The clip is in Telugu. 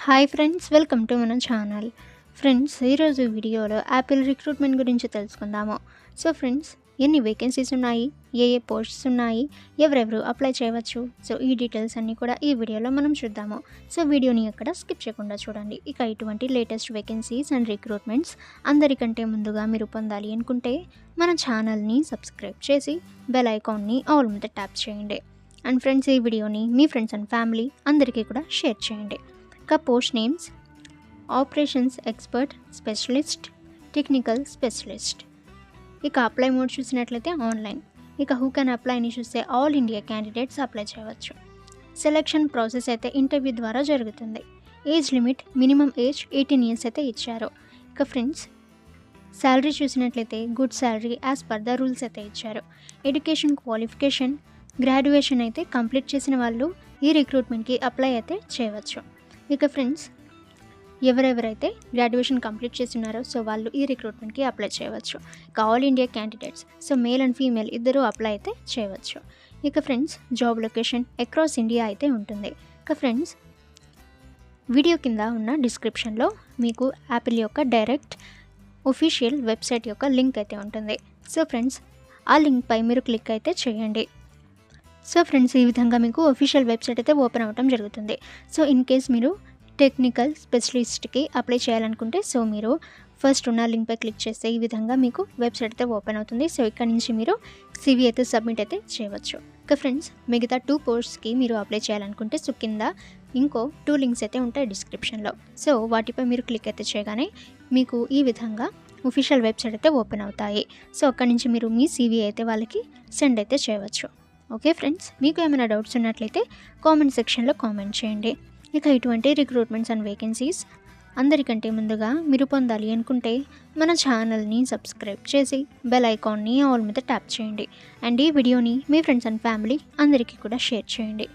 హాయ్ ఫ్రెండ్స్, వెల్కమ్ టు మన ఛానల్. ఫ్రెండ్స్, ఈరోజు వీడియోలో యాపిల్ రిక్రూట్మెంట్ గురించి తెలుసుకుందాము. సో ఫ్రెండ్స్, ఎన్ని వేకెన్సీస్ ఉన్నాయి, ఏ పోస్ట్స్ ఉన్నాయి, ఎవరెవరు అప్లై చేయవచ్చు, సో ఈ డీటెయిల్స్ అన్నీ కూడా ఈ వీడియోలో మనం చూద్దాము. సో వీడియోని ఎక్కడ స్కిప్ చేయకుండా చూడండి. ఇక ఇటువంటి లేటెస్ట్ వేకెన్సీస్ అండ్ రిక్రూట్మెంట్స్ అందరికంటే ముందుగా మీరు పొందాలి అనుకుంటే మన ఛానల్ని సబ్స్క్రైబ్ చేసి బెల్ ఐకాన్ని ఆల్ మీద ట్యాప్ చేయండి. అండ్ ఫ్రెండ్స్, ఈ వీడియోని మీ ఫ్రెండ్స్ అండ్ ఫ్యామిలీ అందరికీ కూడా షేర్ చేయండి. ఇక post names: operations expert, specialist, technical specialist. ఇక అప్లై మోడ్ చూసినట్లయితే ఆన్లైన్. ఇక హూ కెన్ అప్లై అని చూస్తే ఆల్ ఇండియా క్యాండిడేట్స్ అప్లై చేయవచ్చు. సెలెక్షన్ ప్రాసెస్ అయితే ఇంటర్వ్యూ ద్వారా జరుగుతుంది. Age limit minimum age 18 years అయితే ఇచ్చారు. ఇక ఫ్రెండ్స్, శాలరీ చూసినట్లయితే good salary as per the rules అయితే ఇచ్చారు. ఎడ్యుకేషన్ క్వాలిఫికేషన్ గ్రాడ్యుయేషన్ అయితే కంప్లీట్ చేసిన వాళ్ళు ఈ రిక్రూట్మెంట్కి అప్లై అయితే చేయవచ్చు. ఇక ఫ్రెండ్స్, ఎవరెవరైతే గ్రాడ్యుయేషన్ కంప్లీట్ చేస్తున్నారో సో వాళ్ళు ఈ రిక్రూట్మెంట్కి అప్లై చేయవచ్చు. ఇక all India candidates, so male and female ఇద్దరు అప్లై అయితే చేయవచ్చు. ఇక friends, job location across India అయితే ఉంటుంది. ఇక ఫ్రెండ్స్, వీడియో కింద ఉన్న డిస్క్రిప్షన్లో మీకు యాపిల్ యొక్క డైరెక్ట్ ఒఫీషియల్ వెబ్సైట్ యొక్క లింక్ అయితే ఉంటుంది. సో ఫ్రెండ్స్, ఆ లింక్పై మీరు క్లిక్ అయితే చేయండి. సో ఫ్రెండ్స్, ఈ విధంగా మీకు ఒఫీషియల్ వెబ్సైట్ అయితే ఓపెన్ అవ్వడం జరుగుతుంది. సో ఇన్ కేస్ మీరు టెక్నికల్ స్పెషలిస్ట్కి అప్లై చేయాలనుకుంటే సో మీరు ఫస్ట్ ఉన్న లింక్పై క్లిక్ చేస్తే ఈ విధంగా మీకు వెబ్సైట్ అయితే ఓపెన్ అవుతుంది. సో ఇక్కడ నుంచి మీరు సివి అయితే సబ్మిట్ అయితే చేయవచ్చు. ఇక ఫ్రెండ్స్, మిగతా 2 పోస్ట్స్కి మీరు అప్లై చేయాలనుకుంటే సో కింద ఇంకో 2 లింక్స్ అయితే ఉంటాయి డిస్క్రిప్షన్లో. సో వాటిపై మీరు క్లిక్ అయితే చేయగానే మీకు ఈ విధంగా ఒఫీషియల్ వెబ్సైట్ అయితే ఓపెన్ అవుతాయి. సో అక్కడి నుంచి మీరు మీ సివి అయితే వాళ్ళకి సెండ్ అయితే చేయవచ్చు. ఓకే ఫ్రెండ్స్, మీకు ఏమైనా డౌట్స్ ఉన్నట్లయితే కామెంట్ సెక్షన్లో కామెంట్ చేయండి. ఇక ఇటువంటి రిక్రూట్మెంట్స్ అండ్ వేకెన్సీస్ అందరికంటే ముందుగా మీరు పొందాలి అనుకుంటే మన ఛానల్ని సబ్స్క్రైబ్ చేసి బెల్ ఐకాన్ని ఆల్ మీద ట్యాప్ చేయండి. అండ్ ఈ వీడియోని మీ ఫ్రెండ్స్ అండ్ ఫ్యామిలీ అందరికీ కూడా షేర్ చేయండి.